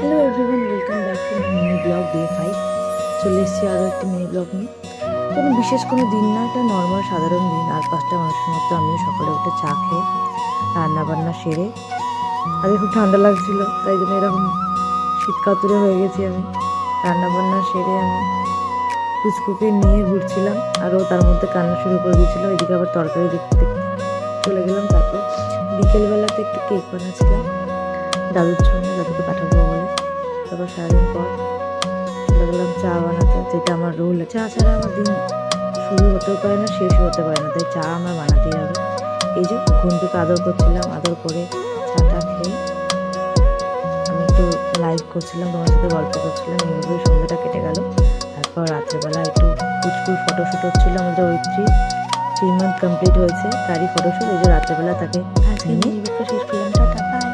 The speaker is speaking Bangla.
Hello everyone, welcome back to mini blog day 5। চলে এসেছি আরও একটি মিনি ব্লগ নিয়ে। বিশেষ কোনো দিন না, এটা নর্মাল সাধারণ দিন। আর 5টা মানুষের মতো আমিও সকালে উঠে চা খেয়ে রান্নাবান্না সেরে, আগে খুব ঠান্ডা লাগছিল তাই জন্য এরকম শীত কাতুরে হয়ে গেছি আমি। রান্নাবান্না সেরে আমি পুচকুকে নিয়ে ঘুরছিলাম, আর ও তার মধ্যে কান্না শুরু করে দিয়েছিলো। এদিকে আবার তরকারি দেখতে চলে গেলাম। তারপর বিকেলবেলাতে একটু কেক বানাচ্ছিলাম দাদুর জন্য, দাদুকে পাঠাবো বলে। তারপর সারাদিন পর চলে গেলাম চা বানাতে, যেটা আমার রোল। চা ছাড়া আমার দিন শুরু হতেও পারে না, শেষও হতে পারে না, তাই চা আমার বানাতেই হবে। এই যে ঘন্টুকে আদর করছিলাম, আদর করে চাটা খেয়ে আমি একটু লাইভ করছিলাম, তোমার সাথে গল্প করছিলাম। এইভাবে সন্ধ্যাটা কেটে গেল। তারপর রাত্রেবেলা একটু পুচকুর ফটোশ্যুট হচ্ছিল। আমাদের ওই 3 মান্থ কমপ্লিট হয়েছে, তারই ফটোশ্যুট। এই যে রাত্রেবেলা তাকে আজকে নিয়ে শেষ করে